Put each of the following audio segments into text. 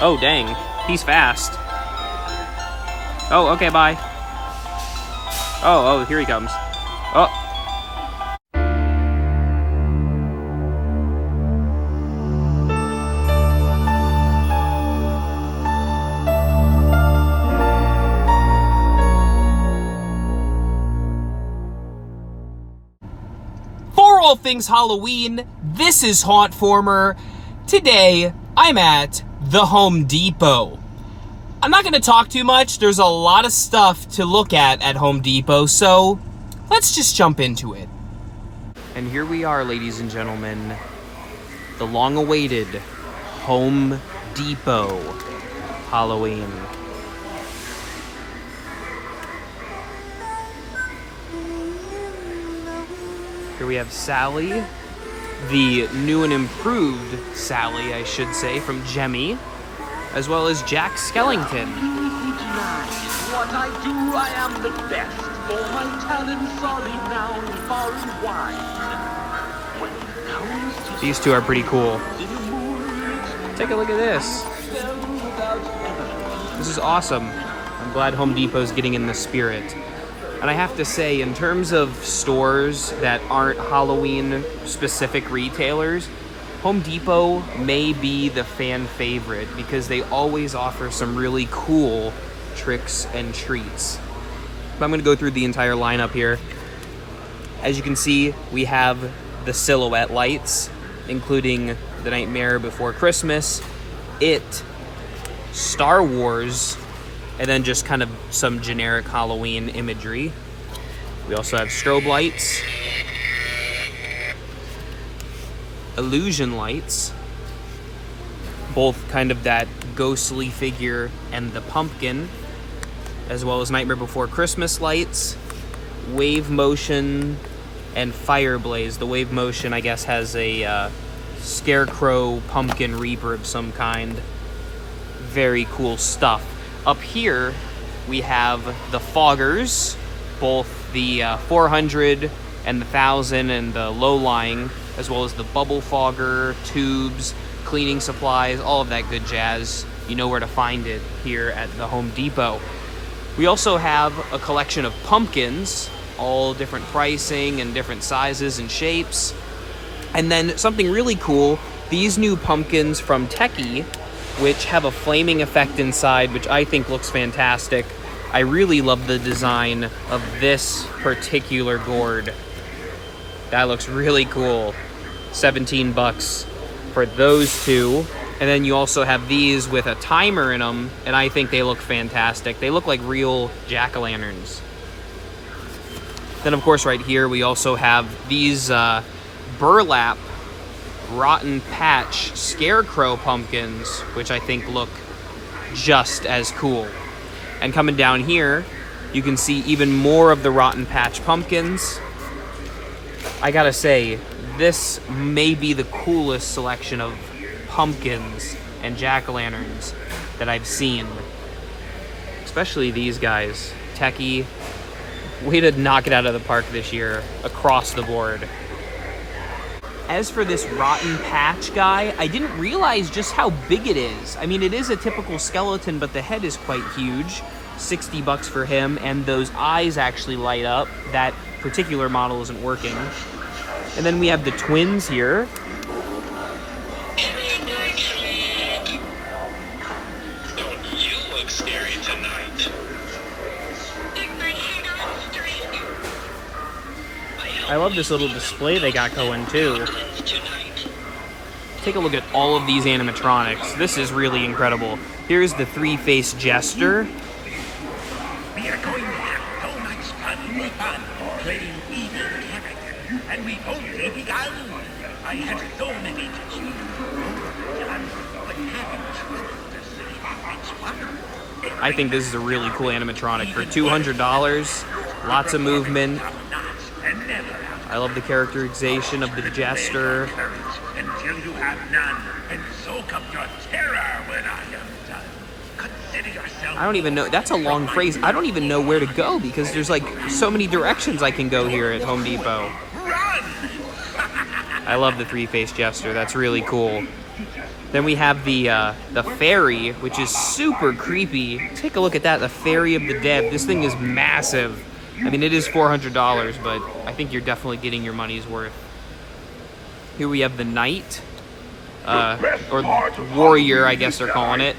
Oh, dang. He's fast. Oh, okay, bye. Oh, here he comes. Oh. For all things Halloween, this is hauntformer. Today, I'm at the Home Depot. I'm not going to talk too much. There's a lot of stuff to look at Home Depot, so let's just jump into it. And here we are, ladies and gentlemen, the long-awaited Home Depot Halloween. Here we have Sally, the new and improved Sally, I should say, from Jemmy, as well as Jack Skellington. What I do, I am the best, for my talents are renowned far and wide. These two are pretty cool. Take a look at this. This is awesome. I'm glad Home Depot's getting in the spirit. And I have to say, in terms of stores that aren't Halloween-specific retailers, Home Depot may be the fan favorite because they always offer some really cool tricks and treats. But I'm going to go through the entire lineup here. As you can see, we have the silhouette lights, including The Nightmare Before Christmas, It, Star Wars, and then just kind of some generic Halloween imagery. We also have strobe lights, illusion lights, both kind of that ghostly figure and the pumpkin, as well as Nightmare Before Christmas lights, wave motion, and fire blaze. The wave motion, I guess, has a Scarecrow pumpkin Reaper of some kind. Very cool stuff. Up here, we have the foggers, both the 400 and the 1000 and the low-lying, as well as the bubble fogger, tubes, cleaning supplies, all of that good jazz. You know where to find it here at the Home Depot. We also have a collection of pumpkins, all different pricing and different sizes and shapes. And then something really cool, these new pumpkins from Techie, which have a flaming effect inside, which I think looks fantastic. I really love the design of this particular gourd. That looks really cool. $17 for those two. And then you also have these with a timer in them, and I think they look fantastic. They look like real jack-o'-lanterns. Then, of course, right here, we also have these burlap Rotten Patch Scarecrow pumpkins, which I think look just as cool. And coming down here, you can see even more of the Rotten Patch pumpkins. I gotta say, this may be the coolest selection of pumpkins and jack-o'-lanterns that I've seen. Especially these guys. Techie, way to knock it out of the park this year, across the board. As for this Rotten Patch guy, I didn't realize just how big it is. I mean, it is a typical skeleton, but the head is quite huge. $60 for him, and those eyes actually light up. That particular model isn't working. And then we have the twins here. You look scary tonight. I love this little display they got going too. Take a look at all of these animatronics. This is really incredible. Here's the three-faced jester. We are going to have so much fun playing evil characters, and we've only begun. I have so many to choose from, but haven't chosen to see which one. I think this is a really cool animatronic for $200. Lots of movement. I love the characterization of the jester. Until you have none, and soak up your terror when I am done. Consider yourself. I don't even know. That's a long phrase. I don't even know where to go because there's like so many directions I can go here at Home Depot. Run! I love the three-faced jester. That's really cool. Then we have the fairy, which is super creepy. Take a look at that, the Fairy of the Dead. This thing is massive. I mean, it is $400, but I think you're definitely getting your money's worth. Here we have the Knight, or Warrior, I guess they're calling it.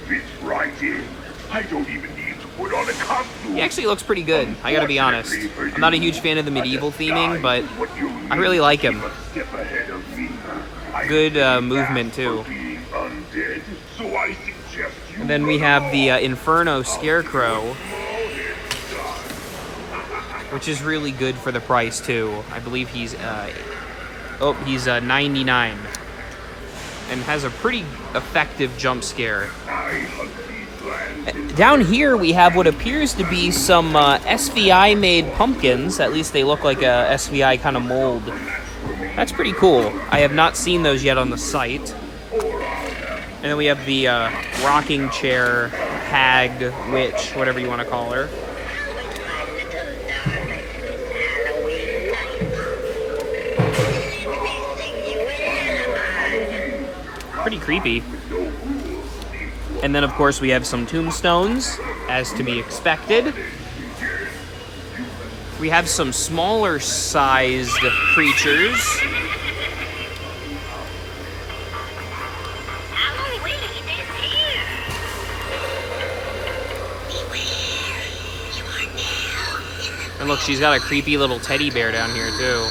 I don't even need to put on a costume. He actually looks pretty good, I gotta be honest. I'm not a huge fan of the medieval theming, but I really like him. Good movement, too. And then we have the Inferno Scarecrow, which is really good for the price, too. I believe he's, he's 99. And has a pretty effective jump scare. Down here we have what appears to be some SVI made pumpkins. At least they look like a SVI kind of mold. That's pretty cool. I have not seen those yet on the site. And then we have the rocking chair, hag, witch, whatever you want to call her. Pretty creepy. And then, of course, we have some tombstones, as to be expected. We have some smaller sized creatures. And look, she's got a creepy little teddy bear down here, too.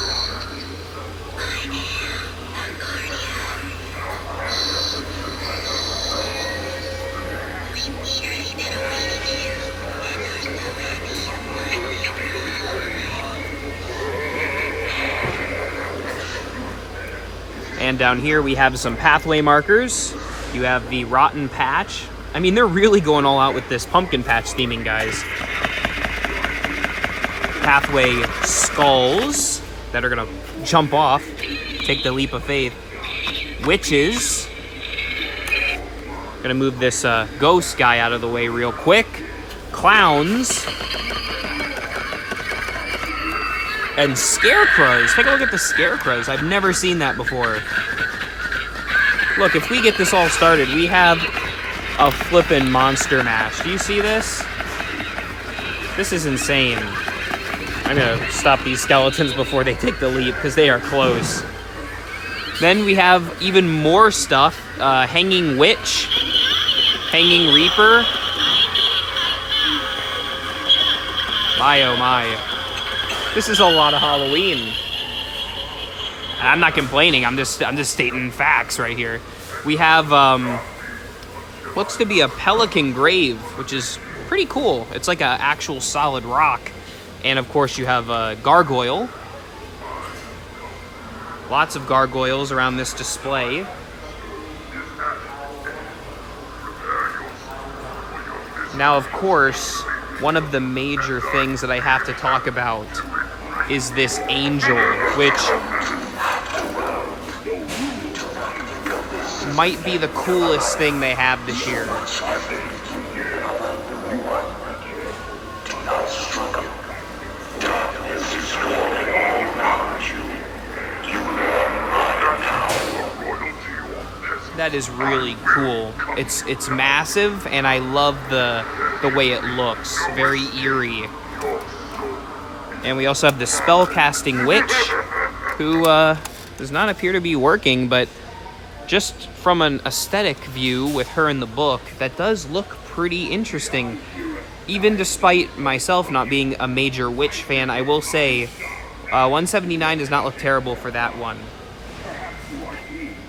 And down here we have some pathway markers. You have the rotten patch. I mean, they're really going all out with this pumpkin patch theming, guys. Pathway skulls that are gonna jump off, take the leap of faith. Witches. Gonna move this ghost guy out of the way real quick. Clowns. And scarecrows. Take a look at the scarecrows. I've never seen that before. Look, if we get this all started, we have a flippin' monster mash. Do you see this? This is insane. I'm gonna stop these skeletons before they take the leap, because they are close. Then we have even more stuff. Hanging Witch. Hanging Reaper. My oh my. This is a lot of Halloween. I'm not complaining. I'm just stating facts right here. We have looks to be a pelican grave, which is pretty cool. It's like an actual solid rock. And of course you have a gargoyle. Lots of gargoyles around this display. Now, of course, one of the major things that I have to talk about is this angel, which might be the coolest thing they have this year. That is really cool. It's massive, and I love the way it looks. Very eerie. And we also have the spellcasting witch, who does not appear to be working, but just from an aesthetic view with her in the book, that does look pretty interesting. Even despite myself not being a major witch fan, I will say $179 does not look terrible for that one.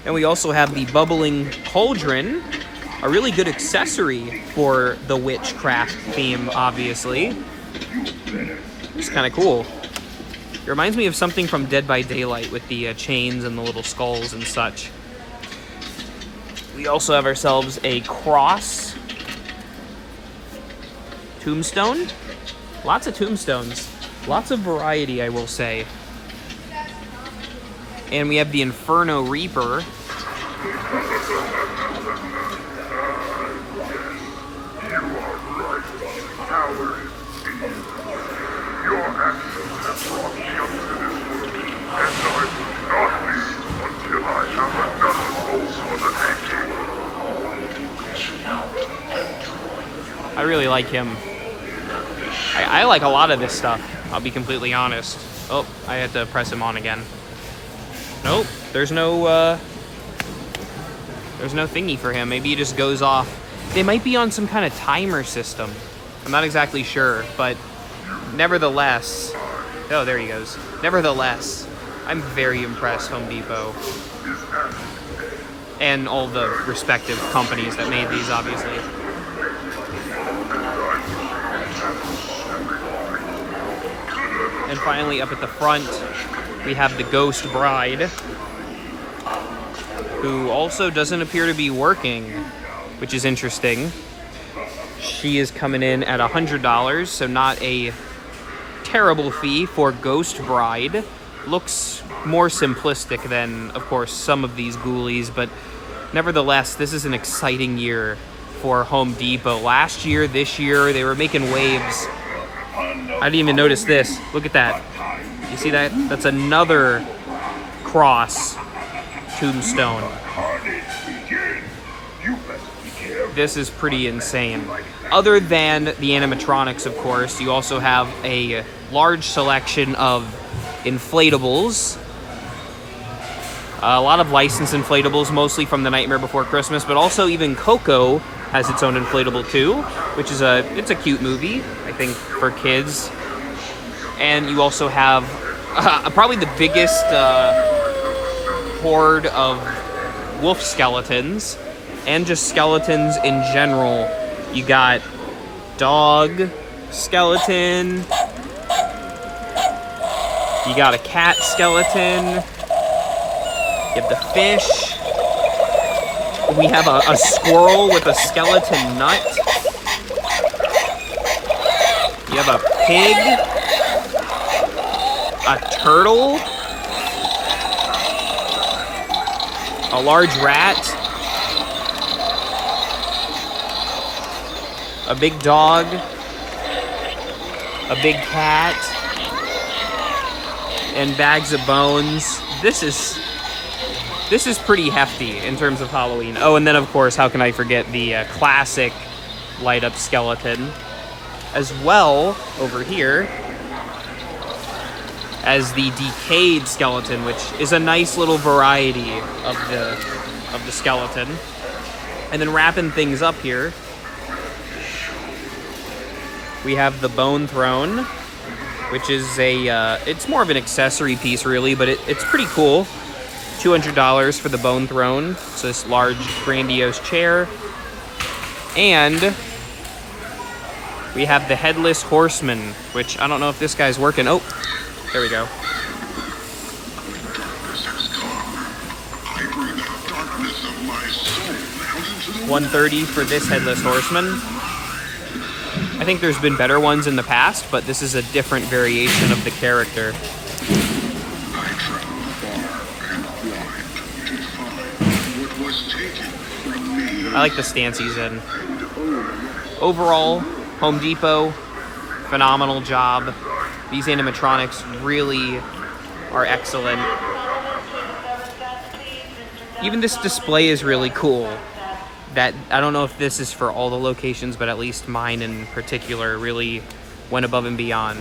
And we also have the Bubbling Cauldron, a really good accessory for the witchcraft theme, obviously. It's kind of cool. It reminds me of something from Dead by Daylight with the chains and the little skulls and such. We also have ourselves a cross. Tombstone. Lots of tombstones. Lots of variety, I will say. And we have the Inferno Reaper. I really like him. I like a lot of this stuff, I'll be completely honest. Oh, I had to press him on again. Nope, there's no thingy for him. Maybe he just goes off. They might be on some kind of timer system. I'm not exactly sure, but nevertheless... Oh, there he goes. Nevertheless, I'm very impressed, Home Depot. And all the respective companies that made these, obviously. And finally, up at the front, we have the Ghost Bride, who also doesn't appear to be working, which is interesting. She is coming in at $100, so not a terrible fee for Ghost Bride. Looks more simplistic than, of course, some of these ghoulies, but nevertheless, this is an exciting year for Home Depot. Last year, this year, they were making waves. I didn't even notice this. Look at that. You see that? That's another cross tombstone. This is pretty insane. Other than the animatronics, of course, you also have a large selection of inflatables. A lot of licensed inflatables, mostly from The Nightmare Before Christmas, but also even Coco has its own inflatable too, which is it's a cute movie, I think, for kids. And you also have probably the biggest horde of wolf skeletons, and just skeletons in general. You got dog skeleton, you got a cat skeleton, you have the fish, we have a squirrel with a skeleton nut, you have a pig, a turtle, a large rat, a big dog, a big cat, and bags of bones. This is pretty hefty in terms of Halloween. Oh, and then of course, how can I forget the classic light up skeleton, as well over here as the decayed skeleton, which is a nice little variety of the skeleton. And then wrapping things up here, we have the Bone Throne, which is it's more of an accessory piece really, but it's pretty cool. $200 for the Bone Throne. It's this large, grandiose chair. And we have the Headless Horseman, which I don't know if this guy's working. Oh, there we go. $130 for this Headless Horseman. I think there's been better ones in the past, but this is a different variation of the character. I like the stance he's in. Overall, Home Depot, phenomenal job. These animatronics really are excellent. Even this display is really cool. That I don't know if this is for all the locations, but at least mine in particular really went above and beyond.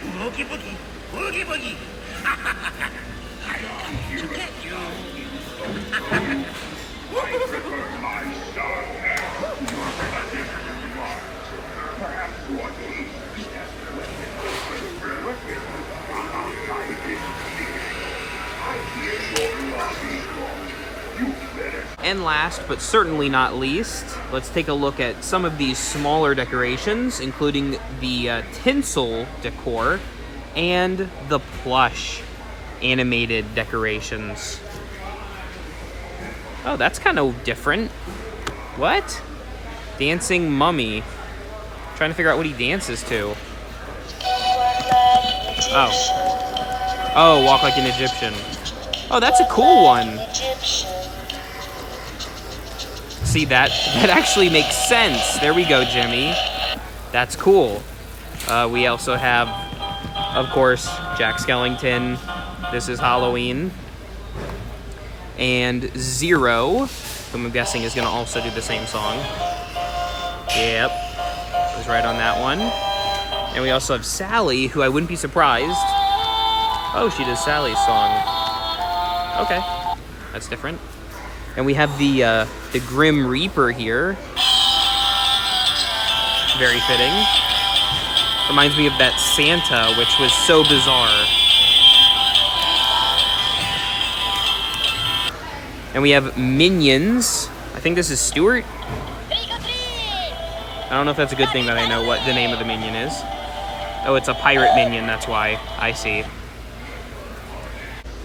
Boogie boogie, boogie boogie. I come to get you. And last, but certainly not least, let's take a look at some of these smaller decorations, including the tinsel decor and the plush animated decorations. Oh, that's kind of different. What? Dancing mummy. Trying to figure out what he dances to. Oh. Oh, walk like an Egyptian. Oh, that's a cool one. See, that actually makes sense. There we go, Jimmy. That's cool. We also have, of course, Jack Skellington. This is Halloween. And Zero, whom I'm guessing is going to also do the same song. Yep. Was right on that one. And we also have Sally, who I wouldn't be surprised. Oh, she does Sally's song. Okay, that's different. And we have the Grim Reaper here. Very fitting. Reminds me of that Santa, which was so bizarre. And we have Minions. I think this is Stuart. I don't know if that's a good thing that I know what the name of the minion is. Oh, it's a pirate minion, that's why. I see.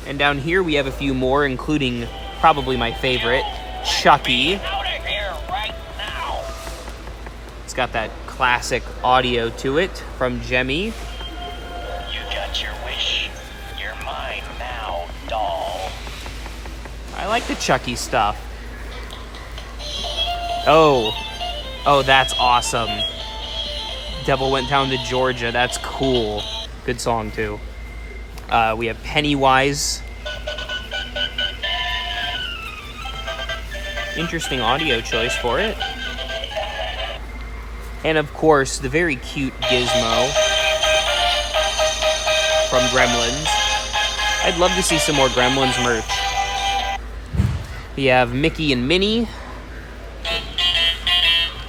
And down here we have a few more, including probably my favorite, Chucky. It's got that classic audio to it from Jemmy. You got your wish. You're mine now, doll. I like the Chucky stuff. Oh, that's awesome. Devil Went Down to Georgia. That's cool. Good song, too. We have Pennywise. Interesting audio choice for it. And, of course, the very cute Gizmo from Gremlins. I'd love to see some more Gremlins merch. We have Mickey and Minnie.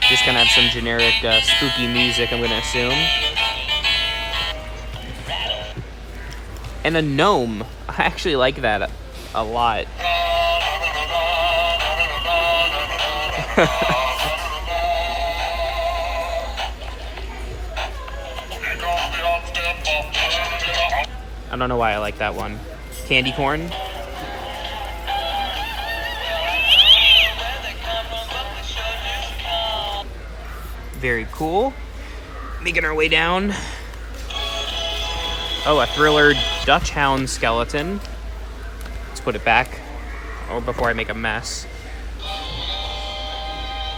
Just gonna have some generic spooky music, I'm gonna assume. And a gnome. I actually like that a lot. I don't know why I like that one. Candy corn. Very cool. Making our way down. Oh, a Thriller Dutch Hound skeleton. Let's put it back. Or before I make a mess.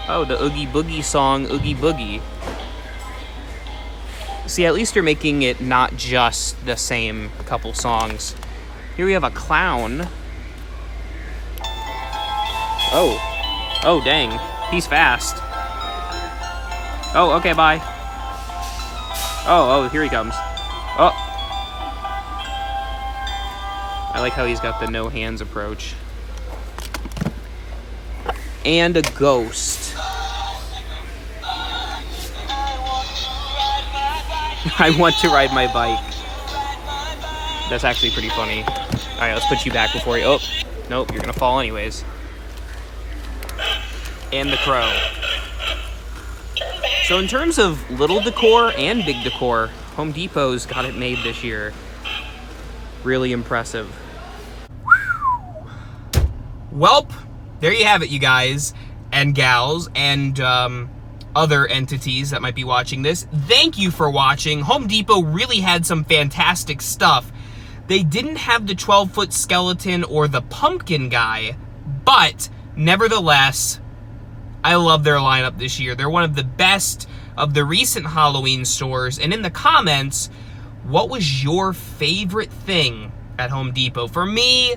Oh, the Oogie Boogie song, Oogie Boogie. See, at least you're making it not just the same couple songs. Here we have a clown. Oh, dang. He's fast. Oh, okay, bye. Oh, here he comes. Oh. I like how he's got the no hands approach. And a ghost. I want to ride my bike. That's actually pretty funny. Alright, let's put you back before you... Oh, nope, you're gonna fall anyways. And the crow. So in terms of little decor and big decor, Home Depot's got it made this year. Really impressive. Welp, there you have it, you guys and gals and other entities that might be watching this. Thank you for watching. Home Depot really had some fantastic stuff. They didn't have the 12-foot skeleton or the pumpkin guy, but nevertheless, I love their lineup this year. They're one of the best of the recent Halloween stores. And in the comments, what was your favorite thing at Home Depot? For me,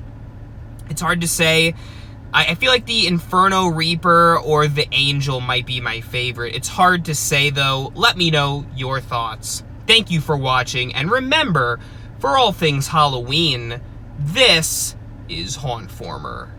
it's hard to say. I feel like the Inferno Reaper or the Angel might be my favorite. It's hard to say, though. Let me know your thoughts. Thank you for watching. And remember, for all things Halloween, this is Hauntformer.